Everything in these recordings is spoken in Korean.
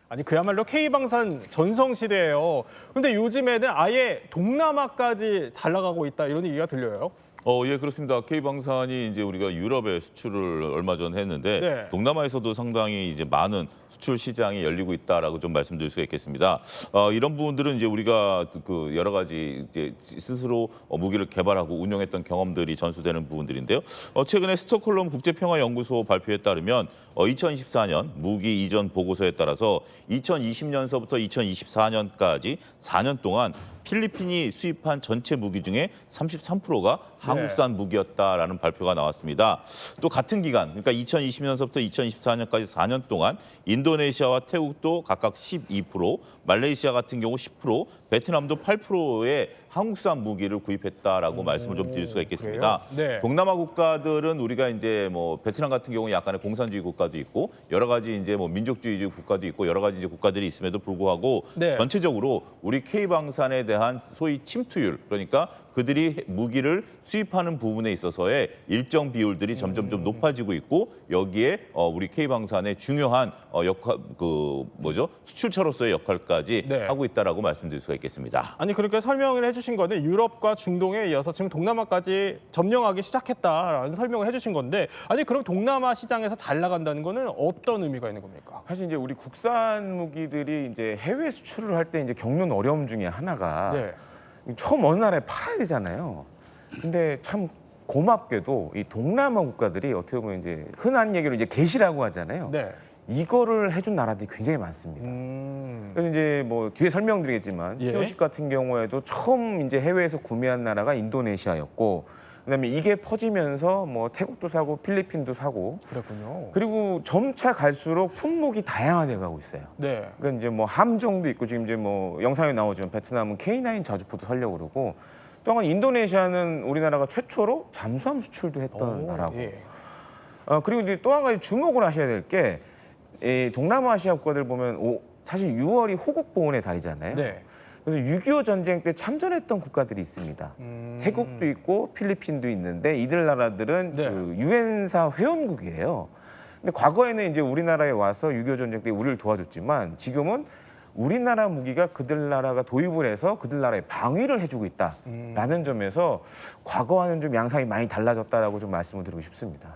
아니 그야말로 K방산 전성시대예요. 근데 요즘에는 아예 동남아까지 잘 나가고 있다 이런 얘기가 들려요. 예, 그렇습니다. K방산이 이제 우리가 유럽에 수출을 얼마 전 했는데 네. 동남아에서도 상당히 이제 많은 수출 시장이 열리고 있다라고 좀 말씀드릴 수가 있겠습니다. 이런 부분들은 이제 우리가 그 여러 가지 이제 스스로 무기를 개발하고 운영했던 경험들이 전수되는 부분들인데요. 최근에 스톡홀름 국제평화연구소 발표에 따르면 2024년 무기 이전 보고서에 따라서 2020년서부터 2024년까지 4년 동안 필리핀이 수입한 전체 무기 중에 33%가 한국산 무기였다라는 발표가 나왔습니다. 또 같은 기간, 그러니까 2020년서부터 2024년까지 4년 동안 인도네시아와 태국도 각각 12%, 말레이시아 같은 경우 10%, 베트남도 8%의 한국산 무기를 구입했다라고 말씀을 좀 드릴 수가 있겠습니다. 네. 동남아 국가들은 우리가 이제 뭐 베트남 같은 경우 약간의 공산주의 국가도 있고 여러 가지 이제 뭐 민족주의적 국가도 있고 여러 가지 이제 국가들이 있음에도 불구하고 네. 전체적으로 우리 K방산에 대한 소위 침투율, 그러니까 그들이 무기를 수입하는 부분에 있어서의 일정 비율들이 점점 좀 높아지고 있고 여기에 우리 K방산의 중요한 역할 수출처로서의 역할까지 네. 하고 있다라고 말씀드릴 수가 있겠습니다. 아니 그러니까 설명을 해주신 거는 유럽과 중동에 이어서 지금 동남아까지 점령하기 시작했다라는 설명을 해주신 건데 아니 그럼 동남아 시장에서 잘 나간다는 거는 어떤 의미가 있는 겁니까? 사실 이제 우리 국산 무기들이 이제 해외 수출을 할 때 이제 겪는 어려움 중에 하나가 네. 처음 어느 나라에 팔아야 되잖아요. 근데 참 고맙게도 이 동남아 국가들이 어떻게 보면 이제 흔한 얘기로 이제 개시라고 하잖아요. 네. 이거를 해준 나라들이 굉장히 많습니다. 그래서 이제 뭐 뒤에 설명드리겠지만 예. T50 같은 경우에도 처음 이제 해외에서 구매한 나라가 인도네시아였고 그다음에 이게 퍼지면서 뭐 태국도 사고 필리핀도 사고 그렇군요. 그리고 점차 갈수록 품목이 다양화돼 가고 있어요. 네. 그러니까 이제 뭐 함정도 있고 지금 이제 뭐 영상에 나오지만 베트남은 K9 자주포도 살려고 그러고 또 한 우리나라는 우리나라가 최초로 잠수함 수출도 했던 나라고. 예. 그리고 이제 또 한 가지 주목을 하셔야 될 게 이 동남아시아 국가들 보면 사실 6월이 호국 보훈의 달이잖아요. 네. 그래서 6.25 전쟁 때 참전했던 국가들이 있습니다. 태국도 있고 필리핀도 있는데 이들 나라들은 네. 그 유엔사 회원국이에요. 근데 과거에는 이제 우리나라에 와서 6.25 전쟁 때 우리를 도와줬지만 지금은 우리나라 무기가 그들 나라가 도입을 해서 그들 나라에 방위를 해주고 있다라는 점에서 과거와는 좀 양상이 많이 달라졌다라고 좀 말씀을 드리고 싶습니다.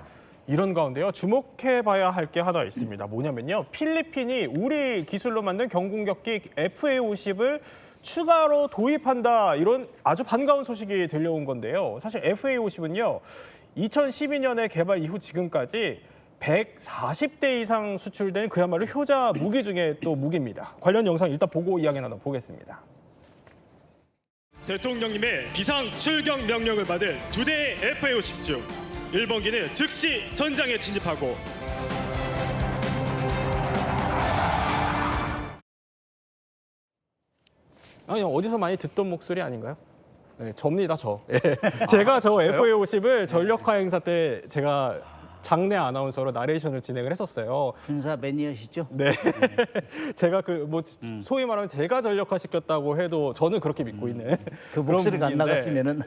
이런 가운데요. 주목해봐야 할 게 하나 있습니다. 뭐냐면요. 필리핀이 우리 기술로 만든 경공격기 FA-50을 추가로 도입한다. 이런 아주 반가운 소식이 들려온 건데요. 사실 FA-50은요. 2012년에 개발 이후 지금까지 140대 이상 수출된 그야말로 효자 무기 중에 또 무기입니다. 관련 영상 일단 보고 이야기 나눠보겠습니다. 대통령님의 비상 출격 명령을 받은 2대의 FA-50 중 1번기는 즉시 전장에 진입하고 아니 어디서 많이 듣던 목소리 아닌가요? 네, 접니다 저. 제가 저 FA-50을 전력화 행사 때 제가 장내 아나운서로 나레이션을 진행을 했었어요. 군사 매니아시죠? 네. 제가 그 뭐 소위 말하면 제가 전력화 시켰다고 해도 저는 그렇게 믿고 있는 그 그런 목소리가 안 분인데. 나갔으면은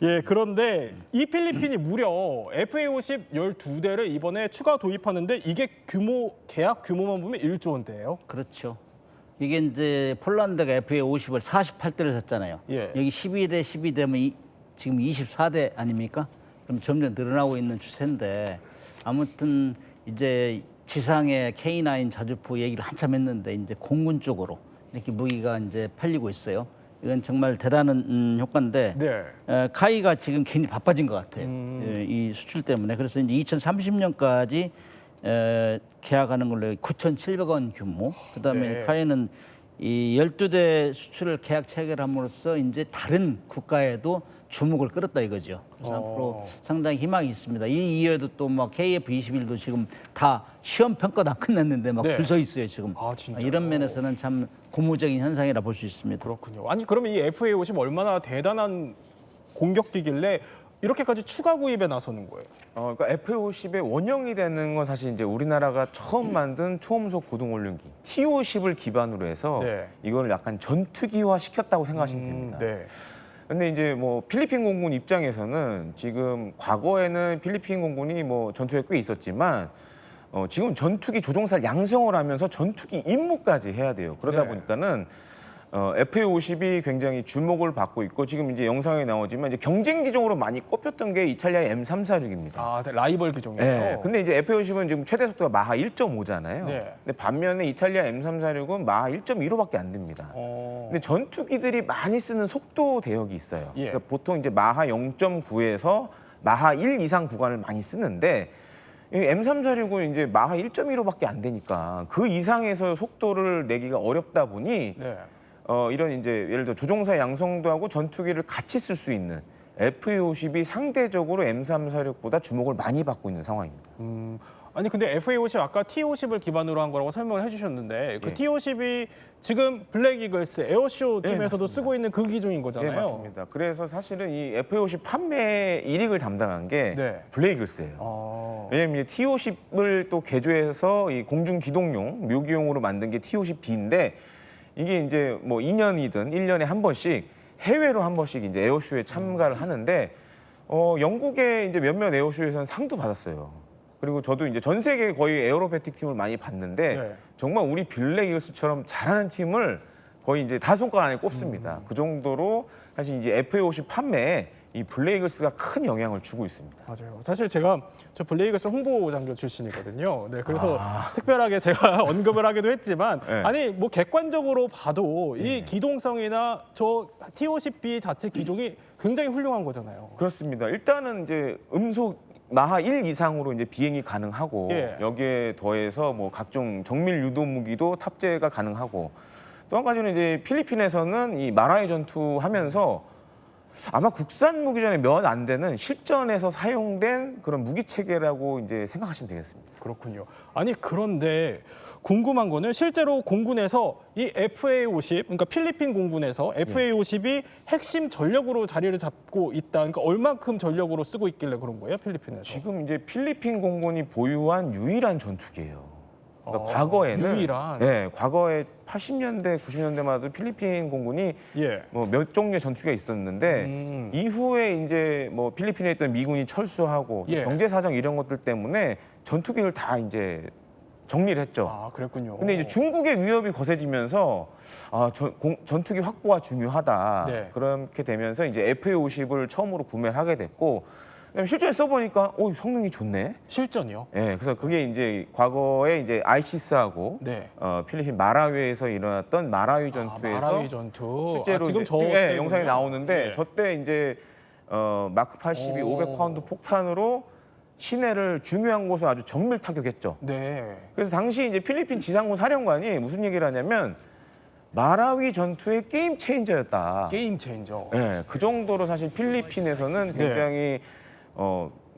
예, 그런데 이 필리핀이 무려 FA-50 12대를 이번에 추가 도입하는데 이게 계약 규모만 보면 1조 원대예요. 그렇죠. 이게 이제 폴란드가 FA-50을 48대를 샀잖아요. 예. 여기 12대면 지금 24대 아닙니까? 그럼 점점 늘어나고 있는 추세인데 아무튼 이제 지상의 K9 자주포 얘기를 한참 했는데 이제 공군 쪽으로 이렇게 무기가 이제 팔리고 있어요. 이건 정말 대단한 효과인데 네. 카이가 지금 괜히 바빠진 것 같아요. 이 수출 때문에. 그래서 이제 2030년까지 계약하는 걸로 9,700원 규모. 그다음에 네. 카이는 이 12대 수출을 계약 체결함으로써 이제 다른 국가에도 주목을 끌었다 이거죠. 그래서 앞으로 상당히 희망이 있습니다. 이 이외에도 또 막 KF-21도 지금 다 시험 평가도 안 끝났는데 막 줄 서 있어요 지금. 아, 진짜요? 이런 면에서는 참 고무적인 현상이라 볼 수 있습니다. 그렇군요. 아니 그러면 이 FA-50 얼마나 대단한 공격기길래 이렇게까지 추가 구입에 나서는 거예요? 그러니까 FA-50의 원형이 되는 건 사실 이제 우리나라가 처음 만든 초음속 고등올림기 T-50을 기반으로 해서 네. 이걸 약간 전투기화 시켰다고 생각하시면 됩니다. 네. 근데 이제 뭐 필리핀 공군 입장에서는 지금 과거에는 필리핀 공군이 뭐 전투에 꽤 있었지만 지금 전투기 조종사를 양성을 하면서 전투기 임무까지 해야 돼요. 그러다 네. 보니까는 FA50이 굉장히 주목을 받고 있고 지금 이제 영상에 나오지만 이제 경쟁 기종으로 많이 꼽혔던 게 이탈리아의 M346입니다. 아, 네, 라이벌 기종이에요. 네. 근데 이제 FA50은 지금 최대 속도가 마하 1.5잖아요. 네. 근데 반면에 이탈리아 M346은 마하 1.15밖에 안 됩니다. 근데 근데 전투기들이 많이 쓰는 속도 대역이 있어요. 예. 그러니까 보통 이제 마하 0.9에서 마하 1 이상 구간을 많이 쓰는데 이 M346은 이제 마하 1.15밖에 안 되니까 그 이상에서 속도를 내기가 어렵다 보니 네. 이런 이제 예를 들어 조종사 양성도 하고 전투기를 같이 쓸 수 있는 FA50이 상대적으로 M346보다 주목을 많이 받고 있는 상황입니다. 아니 근데 FA50 아까 T50을 기반으로 한 거라고 설명을 해주셨는데 그 예. T50이 지금 블랙 이글스 에어쇼 예, 팀에서도 맞습니다. 쓰고 있는 그 기종인 거잖아요. 네, 맞습니다. 그래서 사실은 이 FA50 판매 1위를 담당한 게 네. 블레이글스예요. 왜냐면 이제 T50을 또 개조해서 이 공중 기동용 묘기용으로 만든 게 T50B인데 이게 이제 뭐 2년이든 1년에 한 번씩 해외로 한 번씩 이제 에어쇼에 참가를 하는데 영국의 이제 몇몇 에어쇼에서는 상도 받았어요. 그리고 저도 이제 전 세계 거의 에어로배틱 팀을 많이 봤는데 네. 정말 우리 블랙 이글스처럼 잘하는 팀을 거의 이제 다섯 손가락 안에 꼽습니다. 그 정도로 사실 이제 FA50 판매에 이 블랙 이글스가 큰 영향을 주고 있습니다. 맞아요. 사실 제가 저 블레이글스 홍보 장교 출신이거든요. 네, 그래서 특별하게 제가 언급을 하기도 했지만 네. 아니 뭐 객관적으로 봐도 이 기동성이나 저 T50B 자체 기종이 굉장히 훌륭한 거잖아요. 그렇습니다. 일단은 이제 음속 마하 1 이상으로 이제 비행이 가능하고 예. 여기에 더해서 뭐 각종 정밀 유도 무기도 탑재가 가능하고 또 한 가지는 이제 필리핀에서는 이 마라이 전투하면서 아마 국산 무기전에 몇 안 되는 실전에서 사용된 그런 무기 체계라고 이제 생각하시면 되겠습니다. 그렇군요. 아니 그런데 궁금한 거는 실제로 공군에서 이 FA50 그러니까 필리핀 공군에서 FA50이 핵심 전력으로 자리를 잡고 있다. 그러니까 얼만큼 전력으로 쓰고 있길래 그런 거예요, 필리핀에서? 지금 이제 필리핀 공군이 보유한 유일한 전투기예요. 그러니까 과거에는 유일한? 네, 과거에 80년대, 90년대마다 필리핀 공군이 예. 뭐 몇 종류의 전투기가 있었는데 이후에 이제 뭐 필리핀에 있던 미군이 철수하고 예. 경제 사정 이런 것들 때문에 전투기를 다 이제 정리를 했죠. 아, 그랬군요. 근데 이제 중국의 위협이 거세지면서 전투기 확보가 중요하다. 네. 그렇게 되면서 이제 FA50을 처음으로 구매를 하게 됐고 그다음에 실전에 써보니까 성능이 좋네. 실전이요? 예, 그래서 그게 이제 과거에 이제 아이시스하고 네. 필리핀 마라위에서 일어났던 마라위 전투에서 마라위 전투. 실제로 지금 이제 저 영상이 나오는데 네. 저때 이제 마크 82 500파운드 폭탄으로 시내를 중요한 곳을 아주 정밀 타격했죠. 네. 그래서 당시 이제 필리핀 지상군 사령관이 무슨 얘기를 하냐면 마라위 전투의 게임 체인저였다. 게임 체인저. 네, 그 정도로 사실 필리핀에서는 굉장히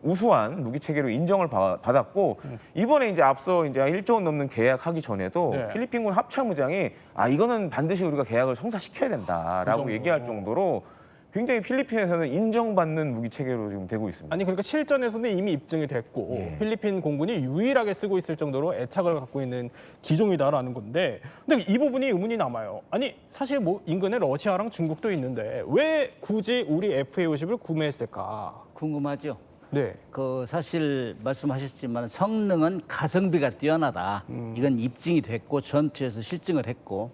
우수한 무기 체계로 인정을 받았고 이번에 이제 앞서 이제 1조 원 넘는 계약하기 전에도 네. 필리핀군 합참의장이 이거는 반드시 우리가 계약을 성사시켜야 된다라고 정도로. 얘기할 정도로 굉장히 필리핀에서는 인정받는 무기 체계로 지금 되고 있습니다. 아니 그러니까 실전에서는 이미 입증이 됐고 예. 필리핀 공군이 유일하게 쓰고 있을 정도로 애착을 갖고 있는 기종이다라는 건데 근데 이 부분이 의문이 남아요. 아니 사실 뭐 인근에 러시아랑 중국도 있는데 왜 굳이 우리 FA50을 구매했을까? 궁금하죠. 네. 그 사실 말씀하셨지만 성능은 가성비가 뛰어나다. 이건 입증이 됐고 전투에서 실증을 했고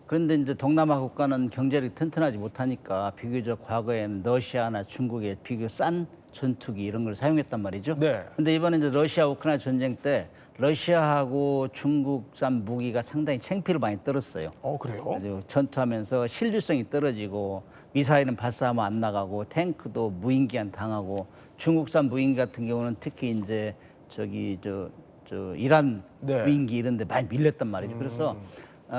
그런데 이제 동남아 국가는 경제력이 튼튼하지 못하니까 비교적 과거에는 러시아나 중국의 비교 싼 전투기 이런 걸 사용했단 말이죠. 네. 근데 이번에 이제 러시아 우크라이나 전쟁 때 러시아하고 중국산 무기가 상당히 창피를 많이 떨었어요. 그래요? 그래서 전투하면서 실질성이 떨어지고 미사일은 발사하면 안 나가고 탱크도 무인기한 당하고 중국산 무인기 같은 경우는 특히 이제 저 이란 네. 무인기 이런 데 많이 밀렸단 말이죠. 그래서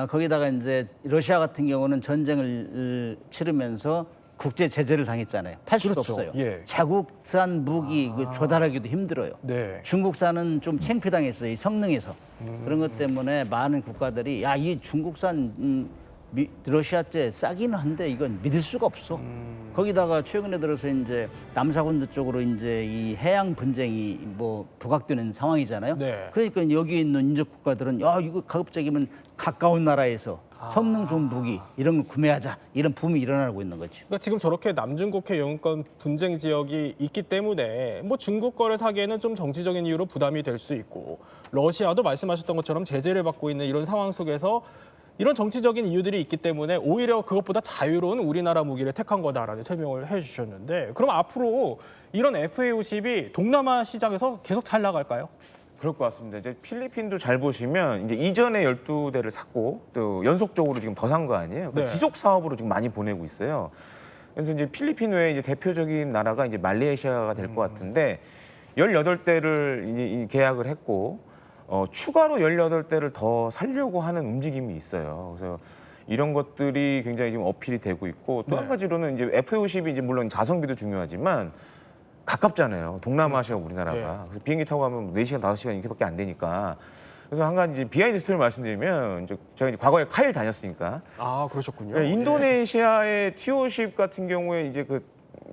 거기다가 이제 러시아 같은 경우는 전쟁을 치르면서 국제 제재를 당했잖아요. 팔 수도 그렇죠. 없어요. 예. 자국산 무기 그 조달하기도 힘들어요. 네. 중국산은 좀 창피당했어요. 이 성능에서. 그런 것 때문에 많은 국가들이 이 중국산 러시아제 싸기는 한데 이건 믿을 수가 없어. 거기다가 최근에 들어서 이제 남사군도 쪽으로 이제 이 해양 분쟁이 뭐 부각되는 상황이잖아요. 네. 그러니까 여기 있는 인접 국가들은 이거 가급적이면 가까운 나라에서 성능 좋은 무기 이런 걸 구매하자 이런 붐이 일어나고 있는 거죠. 그러니까 지금 저렇게 남중국해 영유권 분쟁 지역이 있기 때문에 뭐 중국 거를 사기에는 좀 정치적인 이유로 부담이 될 수 있고 러시아도 말씀하셨던 것처럼 제재를 받고 있는 이런 상황 속에서 이런 정치적인 이유들이 있기 때문에 오히려 그것보다 자유로운 우리나라 무기를 택한 거다라는 설명을 해주셨는데 그럼 앞으로 이런 FA50이 동남아 시장에서 계속 잘 나갈까요? 그럴 것 같습니다. 이제 필리핀도 잘 보시면 이제 이전에 12대를 샀고 또 연속적으로 지금 더 산 거 아니에요? 네. 지속 사업으로 지금 많이 보내고 있어요. 그래서 이제 필리핀 외에 이제 대표적인 나라가 이제 말레이시아가 될 것 같은데 18대를 이제 계약을 했고 추가로 18대를 더 살려고 하는 움직임이 있어요. 그래서 이런 것들이 굉장히 지금 어필이 되고 있고 또 한 네. 가지로는 이제 F-50이 이제 물론 자성비도 중요하지만 가깝잖아요. 동남아시아 우리나라가. 네. 그래서 비행기 타고 가면 4시간, 5시간 이렇게밖에 안 되니까. 그래서 한 가지 이제 비하인드 스토리를 말씀드리면 이제 제가 이제 과거에 카일 다녔으니까 아 그러셨군요. 인도네시아의 T-50 같은 경우에 이제 그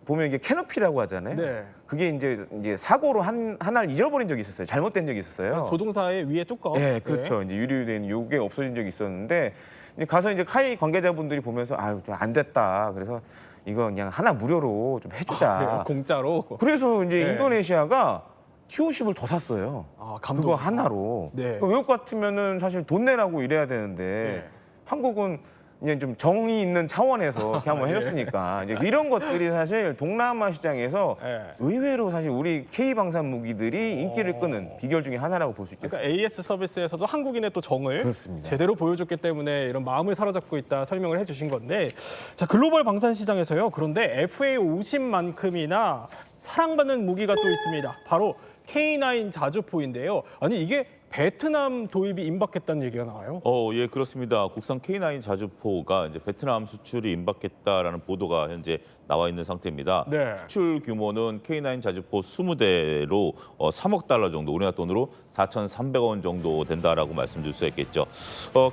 보면 이게 캐노피라고 하잖아요. 네. 그게 이제 사고로 하나를 잃어버린 적이 있었어요. 잘못된 적이 있었어요. 조종사의 위에 뚜껑. 네, 그렇죠. 이제 유리된 요게 없어진 적이 있었는데 이제 가서 이제 카이 관계자분들이 보면서 아유 좀 안 됐다. 그래서 이거 그냥 하나 무료로 좀 해주자. 그래요? 공짜로. 그래서 이제 네. 인도네시아가 T-50을 더 샀어요. 아, 그거 하나로. 네. 외국 같으면은 사실 돈 내라고 이래야 되는데 네. 한국은 그냥 좀 정의 있는 차원에서 이렇게 한번 예. 해줬으니까 이제 이런 것들이 사실 동남아 시장에서 예. 의외로 사실 우리 K 방산 무기들이 인기를 끄는 비결 중에 하나라고 볼 수 있겠습니다. 그러니까 AS 서비스에서도 한국인의 또 정을 그렇습니다. 제대로 보여줬기 때문에 이런 마음을 사로잡고 있다 설명을 해주신 건데 자 글로벌 방산 시장에서요. 그런데 FA50만큼이나 사랑받는 무기가 또 있습니다. 바로 K9 자주포인데요. 아니 이게 베트남 도입이 임박했다는 얘기가 나와요. 예, 그렇습니다. 국산 K9 자주포가 이제 베트남 수출이 임박했다라는 보도가 현재 나와 있는 상태입니다. 네. 수출 규모는 K9 자주포 20대로 3억 달러 정도, 우리나라 돈으로 4,300원 정도 된다라고 말씀드릴 수 있겠죠.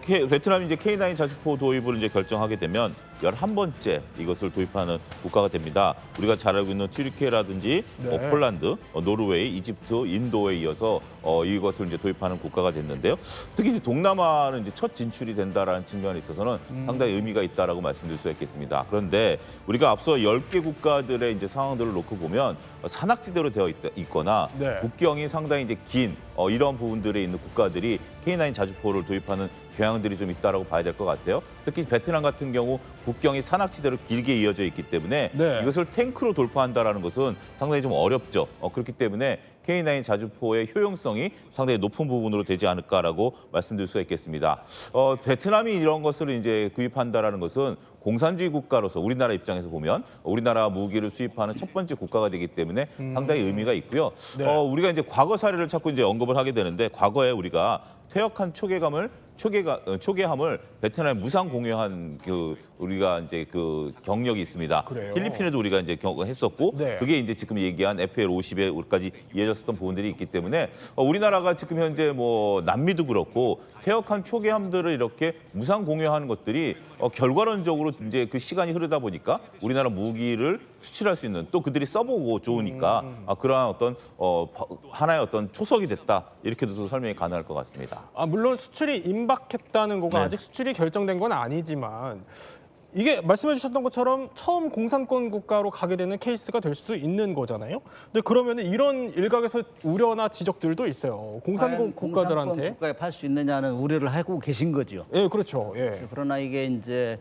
베트남이 이제 K9 자주포 도입을 이제 결정하게 되면 11번째 이것을 도입하는 국가가 됩니다. 우리가 잘 알고 있는 튀르키예라든지 네. 폴란드, 노르웨이, 이집트, 인도에 이어서 이것을 이제 도입하는 국가가 됐는데요. 특히 이제 동남아는 이제 첫 진출이 된다라는 측면에 있어서는 상당히 의미가 있다라고 말씀드릴 수 있겠습니다. 그런데 우리가 앞서 10개 국가들의 이제 상황들을 놓고 보면 산악지대로 되어 있거나 네. 국경이 상당히 이제 긴 이런 부분들에 있는 국가들이 K9 자주포를 도입하는 경향들이 좀 있다라고 봐야 될 것 같아요. 특히 베트남 같은 경우 국경이 산악지대로 길게 이어져 있기 때문에 네. 이것을 탱크로 돌파한다라는 것은 상당히 좀 어렵죠. 그렇기 때문에 K9 자주포의 효용성이 상당히 높은 부분으로 되지 않을까라고 말씀드릴 수가 있겠습니다. 베트남이 이런 것을 이제 구입한다라는 것은 공산주의 국가로서 우리나라 입장에서 보면 우리나라 무기를 수입하는 첫 번째 국가가 되기 때문에 상당히 의미가 있고요. 네. 우리가 이제 과거 사례를 자꾸 이제 언급을 하게 되는데 과거에 우리가 퇴역한 초계함을 베트남에 무상 공유한 우리가 이제 그 경력이 있습니다. 그래요? 필리핀에도 우리가 이제 했었고 네. 그게 이제 지금 얘기한 FL50에까지 이어졌었던 부분들이 있기 때문에 우리나라가 지금 현재 뭐 남미도 그렇고 퇴역한 초계함들을 이렇게 무상 공유하는 것들이 결과론적으로 이제 그 시간이 흐르다 보니까 우리나라 무기를 수출할 수 있는 또 그들이 써보고 좋으니까 그러한 어떤 하나의 어떤 초석이 됐다 이렇게도 설명이 가능할 것 같습니다. 물론 수출이 임박했다는 거가 네. 아직 수출이 결정된 건 아니지만 이게 말씀해 주셨던 것처럼 처음 공산권 국가로 가게 되는 케이스가 될 수도 있는 거잖아요. 근데 그러면 이런 일각에서 우려나 지적들도 있어요. 공산권 국가들한테. 국가에 팔 수 있느냐는 우려를 하고 계신 거죠. 예, 그렇죠. 예. 그러나 이게 이제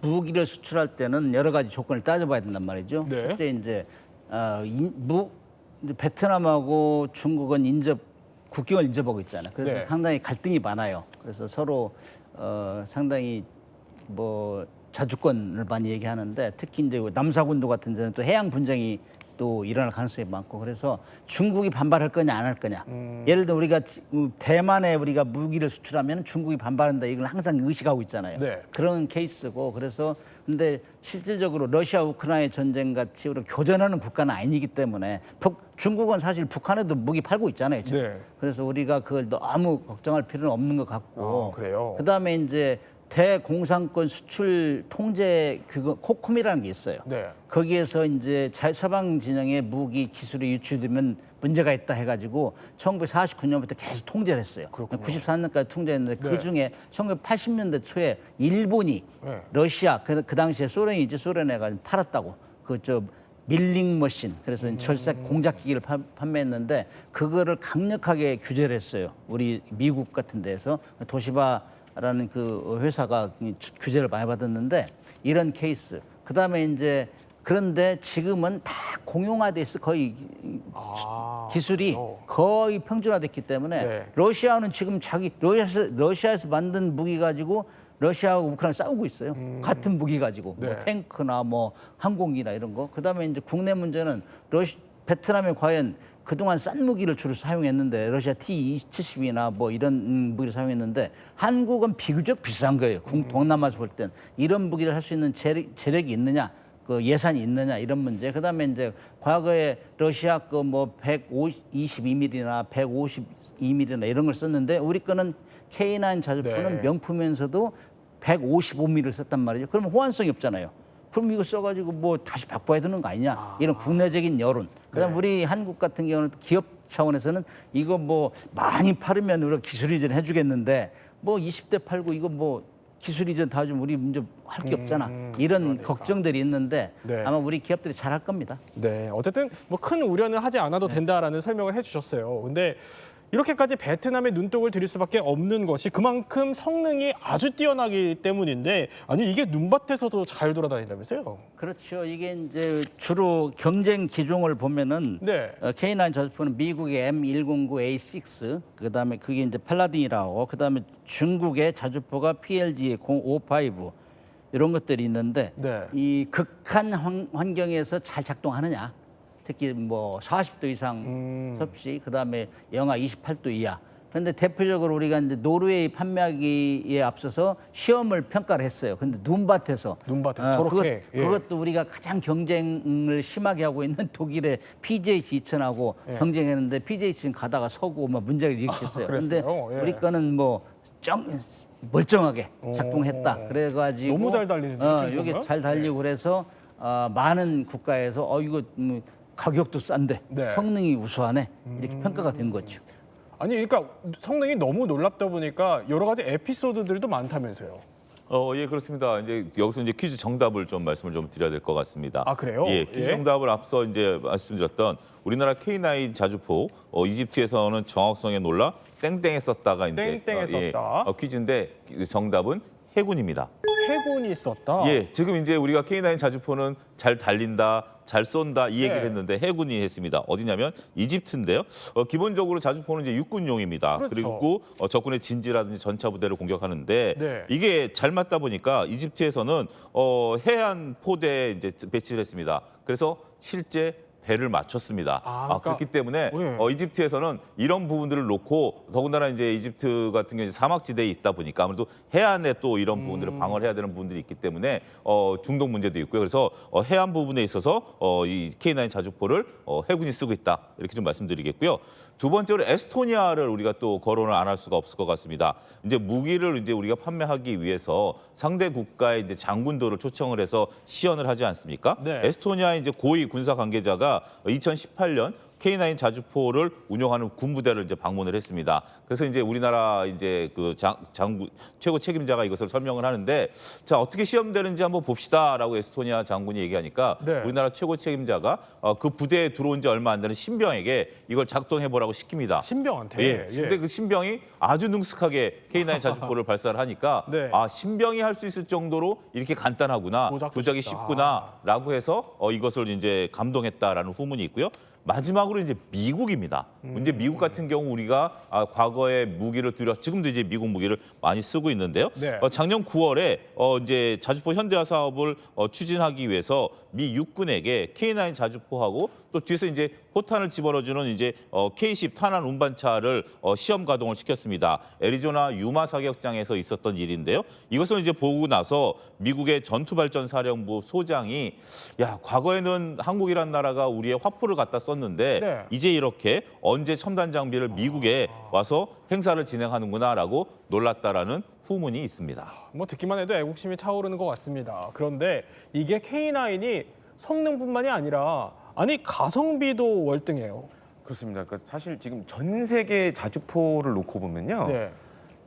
무기를 수출할 때는 여러 가지 조건을 따져봐야 된단 말이죠. 네. 첫째 이제 베트남하고 중국은 국경을 인접하고 있잖아요. 그래서 네. 상당히 갈등이 많아요. 그래서 서로 상당히 뭐 자주권을 많이 얘기하는데 특히 이제 남사군도 같은 데는 또 해양 분쟁이 또 일어날 가능성이 많고 그래서 중국이 반발할 거냐 안 할 거냐. 예를 들어 우리가 대만에 우리가 무기를 수출하면 중국이 반발한다 이걸 항상 의식하고 있잖아요. 네. 그런 케이스고 그래서 근데 실질적으로 러시아 우크라이나 전쟁 같이 우리가 교전하는 국가는 아니기 때문에 중국은 사실 북한에도 무기 팔고 있잖아요. 지금. 네. 그래서 우리가 그걸 너무 걱정할 필요는 없는 것 같고. 그래요? 그다음에 이제 대공산권 수출 통제 코콤이라는 게 있어요. 네. 거기에서 이제 서방 진영의 무기 기술이 유출되면 문제가 있다 해가지고 1949년부터 계속 통제를 했어요. 94년까지 통제했는데 네. 그 중에 1980년대 초에 일본이 네. 러시아 그 당시에 소련이지 소련에가 팔았다고 밀링 머신, 그래서 철색 공작기기를 판매했는데 그거를 강력하게 규제를 했어요. 우리 미국 같은 데서 도시바라는 그 회사가 규제를 많이 받았는데 이런 케이스. 그다음에 이제 그런데 지금은 다 공용화돼 있어. 거의 기술이 거의 평준화됐기 때문에 네. 러시아는 지금 자기 러시아에서 만든 무기 가지고 러시아하고 우크라이나 싸우고 있어요. 같은 무기 가지고 뭐 네. 탱크나 뭐 항공기나 이런 거. 그다음에 이제 국내 문제는 베트남에 과연 그동안 싼 무기를 주로 사용했는데 러시아 T-70이나 뭐 이런 무기를 사용했는데 한국은 비교적 비싼 거예요. 동남아에서 볼 땐 이런 무기를 할 수 있는 재력이 있느냐, 그 예산이 있느냐 이런 문제. 그다음에 이제 과거에 러시아 거 뭐 122mm나 152mm나 이런 걸 썼는데 우리 거는 K9 자주포는 네. 명품면서도 155mm를 썼단 말이죠. 그러면 호환성이 없잖아요. 그럼 이거 써가지고 뭐 다시 바꿔야 되는 거 아니냐 이런 국내적인 여론. 그다음 네. 우리 한국 같은 경우는 기업 차원에서는 이거 뭐 많이 팔으면 우리가 기술 이전 해주겠는데 뭐 20대 팔고 이거 뭐 기술 이전 다 좀 우리 문제 할 게 없잖아. 이런 그러니까. 걱정들이 있는데 네. 아마 우리 기업들이 잘 할 겁니다. 네, 어쨌든 뭐 큰 우려는 하지 않아도 된다라는 설명을 해주셨어요. 근데 이렇게까지 베트남의 눈독을 들일 수밖에 없는 것이 그만큼 성능이 아주 뛰어나기 때문인데 아니 이게 눈밭에서도 잘 돌아다닌다면서요? 그렇죠. 이게 이제 주로 경쟁 기종을 보면은 네. K9 자주포는 미국의 M109A6, 그다음에 그게 이제 팔라딘이라고, 그다음에 중국의 자주포가 PLG 055 이런 것들이 있는데 네. 이 극한 환경에서 잘 작동하느냐. 특히 뭐 40도 이상 섭씨, 그다음에 영하 28도 이하. 그런데 대표적으로 우리가 이제 노르웨이 판매하기에 앞서서 시험을 평가를 했어요. 근데 눈밭에서 저렇게 예. 그것도 우리가 가장 경쟁을 심하게 하고 있는 독일의 PJH-2000하고 경쟁했는데 PJH-2000 가다가 서고 막 문제를 일으켰어요. 그런데 그랬어요? 예. 우리 거는 뭐 멀쩡하게 작동했다. 그래가지고 너무 잘 달리는데, 지금 여기 보면? 잘 달리고 그래서 많은 국가에서 이거 가격도 싼데 네. 성능이 우수하네 이렇게 평가가 된 거죠. 아니 그러니까 성능이 너무 놀랍다 보니까 여러 가지 에피소드들도 많다면서요. 예, 그렇습니다. 이제 여기서 이제 퀴즈 정답을 좀 말씀을 좀 드려야 될 것 같습니다. 아, 그래요? 예, 퀴즈 예. 정답을 앞서 이제 말씀드렸던 우리나라 K9 자주포 이집트에서는 정확성에 놀라 땡땡했었다가 이제 땡땡했었다. 퀴즈인데 정답은 해군입니다. 해군이 있었다. 예, 지금 이제 우리가 K9 자주포는 잘 달린다, 잘 쏜다 이 얘기를 네. 했는데 해군이 했습니다. 어디냐면 이집트인데요. 기본적으로 자주포는 이제 육군용입니다. 그렇죠. 그리고 적군의 진지라든지 전차 부대를 공격하는데 네. 이게 잘 맞다 보니까 이집트에서는 해안 포대에 이제 배치를 했습니다. 그래서 실제 배를 맞췄습니다. 그러니까- 그렇기 때문에 예. 이집트에서는 이런 부분들을 놓고 더군다나 이제 이집트 같은 경우에 사막지대에 있다 보니까 아무래도 해안에 또 이런 부분들을 방어를 해야 되는 부분들이 있기 때문에 중동 문제도 있고요. 그래서 해안 부분에 있어서 이 K9 자주포를 해군이 쓰고 있다 이렇게 좀 말씀드리겠고요. 두 번째로 에스토니아를 우리가 또 거론을 안 할 수가 없을 것 같습니다. 이제 무기를 이제 우리가 판매하기 위해서 상대 국가의 이제 장군들을 초청을 해서 시연을 하지 않습니까? 네. 에스토니아의 이제 고위 군사 관계자가 2018년 K9 자주포를 운영하는 군부대를 이제 방문을 했습니다. 그래서 이제 우리나라 이제 그 장군 최고 책임자가 이것을 설명을 하는데 자 어떻게 시험되는지 한번 봅시다라고 에스토니아 장군이 얘기하니까 네. 우리나라 최고 책임자가 그 부대에 들어온 지 얼마 안 되는 신병에게 이걸 작동해 보라고 시킵니다. 신병한테. 예. 근데 그 신병이 아주 능숙하게 K9 자주포를 발사를 하니까 네. 신병이 할 수 있을 정도로 이렇게 간단하구나, 조작도 조작이 쉽다. 쉽구나라고 해서 이것을 이제 감동했다라는 후문이 있고요. 마지막으로 이제 미국입니다. 이제 미국 같은 경우 우리가 과거에 무기를 지금도 이제 미국 무기를 많이 쓰고 있는데요. 네. 작년 9월에 이제 자주포 현대화 사업을 추진하기 위해서 미 육군에게 K9 자주포하고 또 뒤에서 이제 포탄을 집어넣어주는 이제 K10 탄환 운반차를 시험 가동을 시켰습니다. 애리조나 유마 사격장에서 있었던 일인데요. 이것을 이제 보고 나서 미국의 전투발전사령부 소장이 야 과거에는 한국이란 나라가 우리의 화포를 갖다 썼는데 네. 이제 이렇게 언제 첨단 장비를 미국에 와서 행사를 진행하는구나라고 놀랐다라는 후문이 있습니다. 뭐 듣기만 해도 애국심이 차오르는 것 같습니다. 그런데 이게 K9이 성능뿐만이 아니라 가성비도 월등해요. 그렇습니다. 그러니까 사실 지금 전 세계 자주포를 놓고 보면요. 네.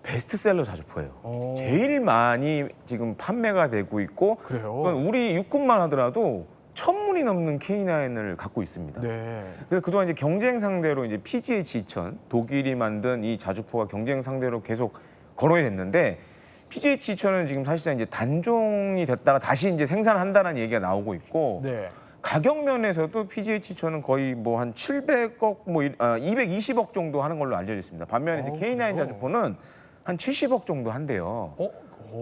베스트셀러 자주포예요. 제일 많이 지금 판매가 되고 있고 그래요? 그러니까 우리 육군만 하더라도 1000문이 넘는 K9을 갖고 있습니다. 네. 그래서 그동안 이제 경쟁 상대로 이제 PGH-2000 독일이 만든 이 자주포가 경쟁 상대로 계속 거론이 됐는데 PGH-2000은 지금 사실상 이제 단종이 됐다가 다시 이제 생산한다는 얘기가 나오고 있고 네. 가격 면에서도 PGH-2000은 거의 뭐 한 700억, 220억 정도 하는 걸로 알려져 있습니다. 반면에 이제 K9 그래요? 자주포는 한 70억 정도 한대요.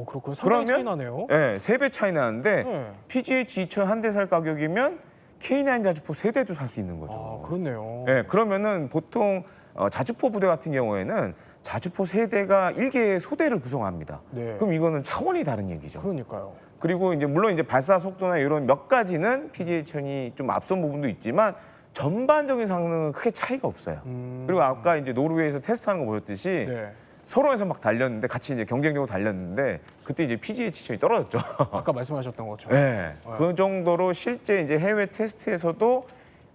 그렇군요. 상당히 차이 나네요. 네, 3배 차이 나는데 네. PGH-2000 한 대 살 가격이면 K9 자주포 3대도 살 수 있는 거죠. 그렇네요. 네, 그러면은 보통 자주포 부대 같은 경우에는 자주포 3대가 1개의 소대를 구성합니다. 네. 그럼 이거는 차원이 다른 얘기죠. 그러니까요. 그리고 이제 물론 이제 발사 속도나 이런 몇 가지는 PGH-1000이 좀 앞선 부분도 있지만 전반적인 성능은 크게 차이가 없어요. 그리고 아까 이제 노르웨이에서 테스트하는 거 보셨듯이 네. 서로에서 막 달렸는데 같이 이제 경쟁적으로 달렸는데 그때 이제 PGH-1000이 떨어졌죠. 아까 말씀하셨던 것처럼. 네. 그 정도로 실제 이제 해외 테스트에서도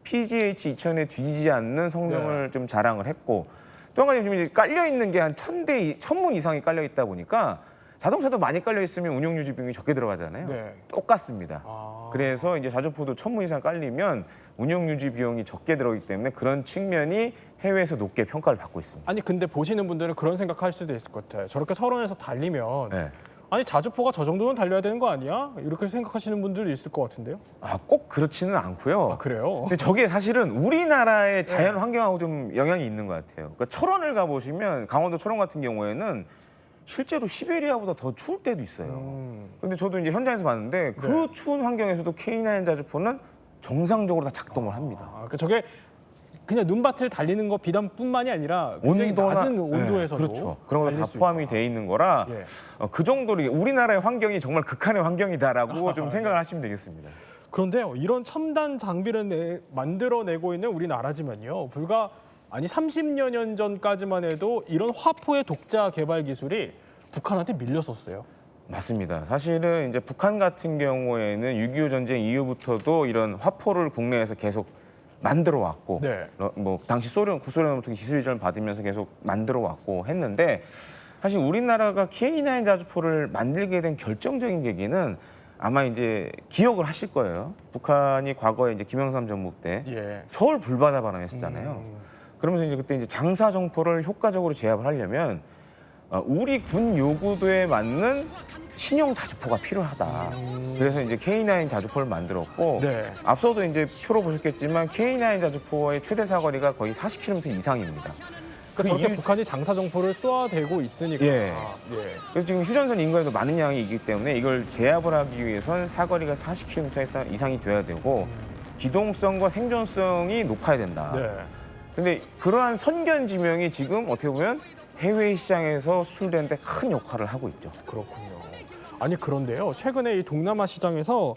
PGH-2000에 뒤지지 않는 성능을 좀 자랑을 했고 또 한 가지 지금 이제 깔려 있는 게 한 1000문 이상이 깔려 있다 보니까 자동차도 많이 깔려 있으면 운영 유지 비용이 적게 들어가잖아요. 네. 똑같습니다. 아. 그래서 이제 자주포도 1000문 이상 깔리면 운영 유지 비용이 적게 들어가기 때문에 그런 측면이 해외에서 높게 평가를 받고 있습니다. 아니 근데 보시는 분들은 그런 생각할 수도 있을 것 같아요. 저렇게 서론에서 달리면 네. 아니 자주포가 저 정도는 달려야 되는 거 아니야? 이렇게 생각하시는 분들도 있을 것 같은데요. 꼭 그렇지는 않고요. 그래요? 근데 저게 사실은 우리나라의 자연 환경하고 좀 영향이 있는 것 같아요. 그러니까 철원을 가보시면 강원도 철원 같은 경우에는 실제로 시베리아보다 더 추울 때도 있어요. 근데 저도 이제 현장에서 봤는데 그 추운 환경에서도 K9 자주포는 정상적으로 다 작동을 합니다. 그러니까 저게 그냥 눈밭을 달리는 거 비단뿐만이 아니라 굉장히 낮은 온도에서도 그렇죠. 그런 거 달릴 다 수 포함이 있다. 돼 있는 거라 예. 그 정도로 우리나라의 환경이 정말 극한의 환경이다라고 좀 생각을 하시면 되겠습니다. 그런데요, 이런 첨단 장비를 만들어내고 있는 우리나라지만요, 불과 30여 년 전까지만 해도 이런 화포의 독자 개발 기술이 북한한테 밀렸었어요. 맞습니다. 사실은 이제 북한 같은 경우에는 6.25 전쟁 이후부터도 이런 화포를 국내에서 계속 만들어 왔고, 네. 뭐 당시 구소련으로부터 기술 이전을 받으면서 계속 만들어 왔고 했는데, 사실 우리나라가 K9 자주포를 만들게 된 결정적인 계기는 아마 이제 기억을 하실 거예요. 북한이 과거에 이제 김영삼 전국 때 예. 서울 불바다 발언했었잖아요. 그러면서 이제 그때 이제 장사 정포를 효과적으로 제압을 하려면 우리 군 요구도에 맞는 신형 자주포가 필요하다. 그래서 이제 K9 자주포를 만들었고, 네. 앞서도 이제 표로 보셨겠지만 K9 자주포의 최대 사거리가 거의 40km 이상입니다. 그러니까 저렇게 이유- 북한이 장사 정포를 쏘아대고 있으니까. 예. 예. 그래서 지금 휴전선 인구에도 많은 양이 있기 때문에 이걸 제압을 하기 위해선 사거리가 40km 이상이 돼야 되고 기동성과 생존성이 높아야 된다. 네. 근데 그러한 선견 지명이 지금 어떻게 보면 해외 시장에서 수출되는데 큰 역할을 하고 있죠. 그렇군요. 아니 그런데요, 최근에 이 동남아 시장에서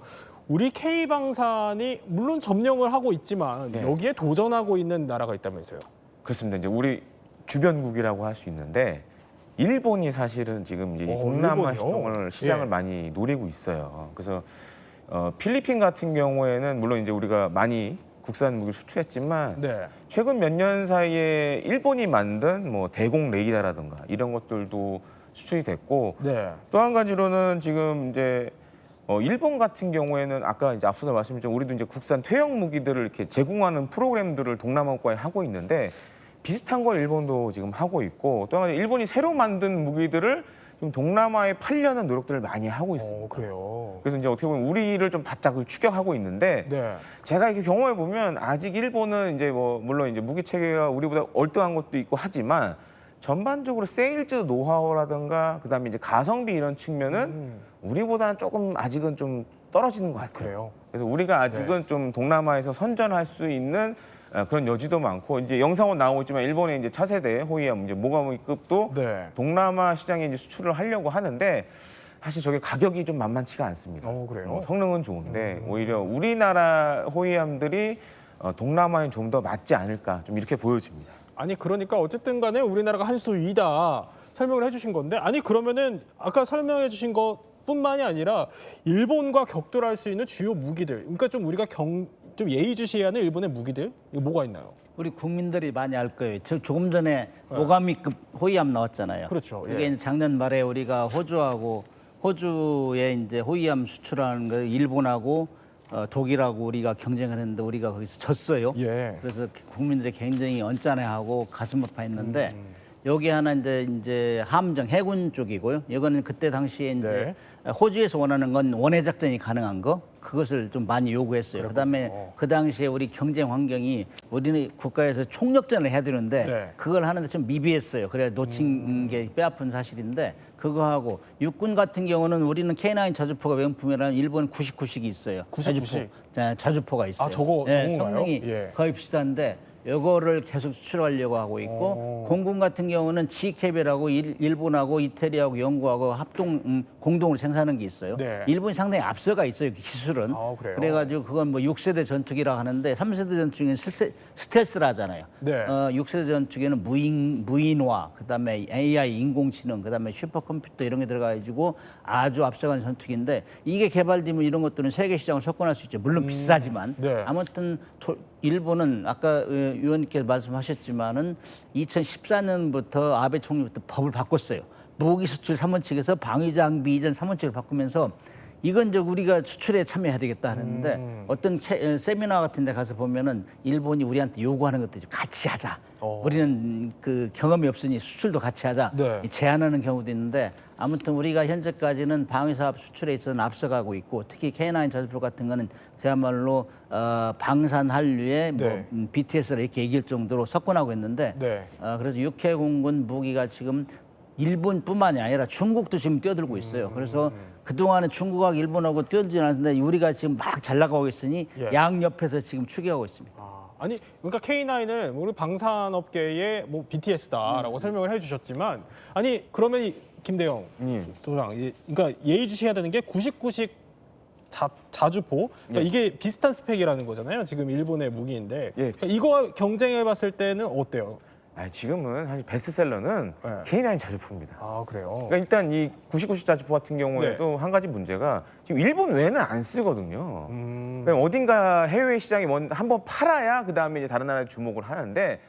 우리 K방산이 물론 점령을 하고 있지만 네. 여기에 도전하고 있는 나라가 있다면서요. 그렇습니다. 이제 우리 주변국이라고 할 수 있는데 일본이 사실은 지금 이제 이 동남아 일본이요? 시장을 예. 많이 노리고 있어요. 그래서 필리핀 같은 경우에는 물론 이제 우리가 많이 국산 무기를 수출했지만 네. 최근 몇 년 사이에 일본이 만든 뭐 대공 레이더라든가 이런 것들도 수출이 됐고 네. 또 한 가지로는 지금 이제 일본 같은 경우에는 아까 이제 앞서도 말씀드렸지만 우리도 이제 국산 퇴역 무기들을 이렇게 제공하는 프로그램들을 동남아 국가에 하고 있는데 비슷한 걸 일본도 지금 하고 있고 또 한 가지 일본이 새로 만든 무기들을 지금 동남아에 팔려는 노력들을 많이 하고 있습니다. 그래요. 그래서 이제 어떻게 보면 우리를 좀 바짝 추격하고 있는데 네. 제가 이렇게 경험해 보면 아직 일본은 이제 뭐 물론 이제 무기 체계가 우리보다 얼등한 것도 있고 하지만 전반적으로 세일즈 노하우라든가 그다음에 이제 가성비 이런 측면은 우리보다는 조금 아직은 좀 떨어지는 것 같아요. 그래요. 그래서 우리가 아직은 좀 동남아에서 선전할 수 있는 그런 여지도 많고 이제 영상은 나오고 있지만 일본의 이제 차세대 호위함 이제 모가모기급도 네. 동남아 시장에 이제 수출을 하려고 하는데 사실 저게 가격이 좀 만만치가 않습니다. 그래요. 성능은 좋은데 오히려 우리나라 호위함들이 동남아에 좀 더 맞지 않을까 좀 이렇게 보여집니다. 아니 그러니까 어쨌든 간에 우리나라가 한 수 위다 설명을 해주신 건데 아니 그러면은 아까 설명해 주신 것뿐만이 아니라 일본과 격돌할 수 있는 주요 무기들 그러니까 좀 우리가 좀 예의주시해야 하는 일본의 무기들 이거 뭐가 있나요? 우리 국민들이 많이 알 거예요. 조금 전에 모가미급 호위함 나왔잖아요. 그렇죠. 이게 예. 이제 작년 말에 우리가 호주에 이제 호위함 수출하는 거 일본하고 독일하고 우리가 경쟁을 했는데 우리가 거기서 졌어요. 예. 그래서 국민들이 굉장히 언짢아하고 가슴 아파했는데 여기 하나 이제 함정 해군 쪽이고요. 이거는 그때 당시에 이제 호주에서 원하는 건 원해 작전이 가능한 거 그것을 좀 많이 요구했어요. 그다음에 그 당시에 우리 경쟁 환경이 우리는 국가에서 총력전을 해야 되는데 네. 그걸 하는데 좀 미비했어요. 그래야 놓친 게 뼈아픈 사실인데 그거하고 육군 같은 경우는 우리는 K9 자주포가 명품이라면 일본 99식이 있어요. 99식? 자주포가 있어요. 아, 저건가요? 성능이 예. 거의 비슷한데 이거를 계속 수출하려고 하고 있고 공군 같은 경우는 GCAP이라고 일본하고 이태리하고 영국하고 합동 공동으로 생산하는 게 있어요. 네. 일본이 상당히 앞서가 있어요. 기술은. 아, 그래요? 그래가지고 그건 뭐 6세대 전투기라 하는데 3세대 전투기는 스텔스라 하잖아요. 네. 6세대 전투기는 무인화, 그다음에 AI 인공지능, 그다음에 슈퍼컴퓨터 이런 게 들어가가지고 아주 앞서간 전투기인데 이게 개발되면 이런 것들은 세계 시장을 석권할 수 있죠. 물론 비싸지만 네. 아무튼 일본은 아까 의원님께서 말씀하셨지만은 2014년부터 아베 총리부터 법을 바꿨어요. 무기 수출 3원칙에서 방위 장비 이전 3원칙을 바꾸면서 이건 이제 우리가 수출에 참여해야 되겠다 하는데 어떤 세미나 같은 데 가서 보면은 일본이 우리한테 요구하는 것도 같이 하자. 우리는 그 경험이 없으니 수출도 같이 하자. 네. 제안하는 경우도 있는데 아무튼 우리가 현재까지는 방위사업 수출에 있어서는 앞서가고 있고 특히 K9 자주포 같은 거는 그야말로 방산 한류에 네. 뭐 BTS를 이렇게 얘기할 정도로 석권하고 있는데 네. 그래서 육해공군 무기가 지금 일본뿐만이 아니라 중국도 지금 뛰어들고 있어요. 그래서 그동안은 중국하고 일본하고 뛰어들지 않았는데 우리가 지금 막 잘 나가고 있으니 예. 양옆에서 지금 추격하고 있습니다. 아니 그러니까 K9을 우리 방산업계의 뭐 BTS다라고 설명을 해주셨지만 아니 그러면 김대영 소장 그러니까 예의주시해야 되는 게 99식 자주포 그러니까 이게 비슷한 스펙이라는 거잖아요. 지금 일본의 무기인데 예. 그러니까 이거 경쟁해봤을 때는 어때요? 지금은 사실 베스트셀러는 네. K9 자주포입니다. 아 그래요? 그러니까 일단 이 99식 자주포 같은 경우에도 한 가지 문제가 지금 일본 외에는 안 쓰거든요. 그냥 어딘가 해외 시장에 한번 팔아야 그 다음에 이제 다른 나라에 주목을 하는데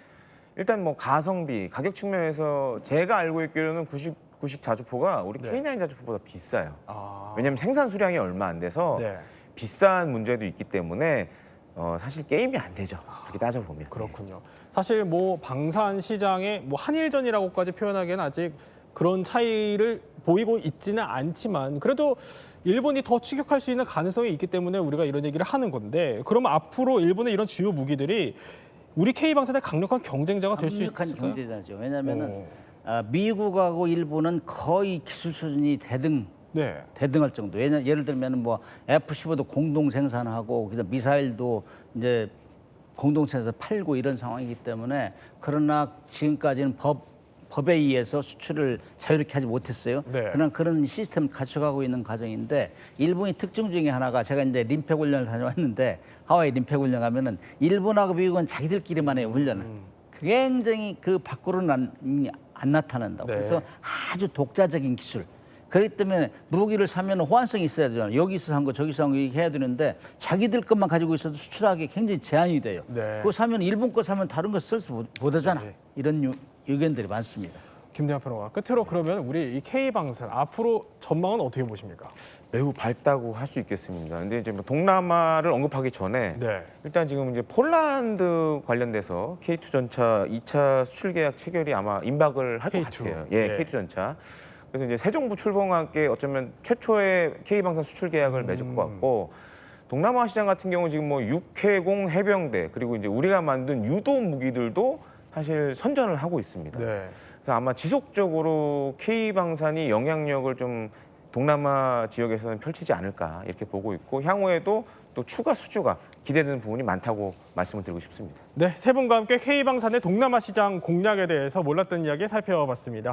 일단 뭐 가성비, 가격 측면에서 제가 알고 있기로는 99식 자주포가 우리 네. K9 자주포보다 비싸요. 아, 왜냐하면 생산 수량이 얼마 안 돼서 네. 비싼 문제도 있기 때문에 사실 게임이 안 되죠. 그렇게 따져보면. 그렇군요. 사실 뭐 방산 시장에 뭐 한일전이라고까지 표현하기에는 아직 그런 차이를 보이고 있지는 않지만 그래도 일본이 더 추격할 수 있는 가능성이 있기 때문에 우리가 이런 얘기를 하는 건데 그러면 앞으로 일본의 이런 주요 무기들이 우리 K방산의 강력한 경쟁자가 될 수 강력한 있을까요? 경제자죠. 왜냐하면은 미국하고 일본은 거의 기술 수준이 네. 대등할 정도. 예를 들면 뭐 F-15도 공동 생산하고 그래서 미사일도 이제 공동 생산해서 팔고 이런 상황이기 때문에 그러나 지금까지는 법에 의해서 수출을 자유롭게 하지 못했어요. 네. 그러나 그런 시스템을 갖춰가고 있는 과정인데 일본의 특징 중에 하나가 제가 이제 림팩 훈련을 다녀왔는데 하와이 림팩 훈련 가면은 일본하고 미국은 자기들끼리만 해요 훈련을. 굉장히 그 밖으로는 안 나타난다고. 네. 그래서 아주 독자적인 기술. 그렇기 때문에 무기를 사면 호환성이 있어야 되잖아요. 여기서 산 거 저기서 산 거 해야 되는데 자기들 것만 가지고 있어도 수출하기 굉장히 제한이 돼요. 네. 그거 사면 일본 거 사면 다른 거 쓸 수 못하잖아. 네. 이런 의견들이 많습니다. 김대현 평론가 끝으로 그러면 우리 이 K방산 앞으로 전망은 어떻게 보십니까? 매우 밝다고 할 수 있겠습니다. 근데 이제 뭐 동남아를 언급하기 전에 네. 일단 지금 이제 폴란드 관련돼서 K2 전차 2차 수출 계약 체결이 아마 임박을 할 것 K2. 같아요. 네. K2 전차. 그래서 이제 새 정부 출범과 함께 어쩌면 최초의 K방산 수출 계약을 맺을 것 같고 동남아 시장 같은 경우 지금 뭐 육해공 해병대 그리고 이제 우리가 만든 유도 무기들도 사실 선전을 하고 있습니다. 네. 그래서 아마 지속적으로 K방산이 영향력을 좀 동남아 지역에서는 펼치지 않을까 이렇게 보고 있고 향후에도 또 추가 수주가 기대되는 부분이 많다고 말씀을 드리고 싶습니다. 네, 세 분과 함께 K방산의 동남아 시장 공략에 대해서 몰랐던 이야기 살펴봤습니다.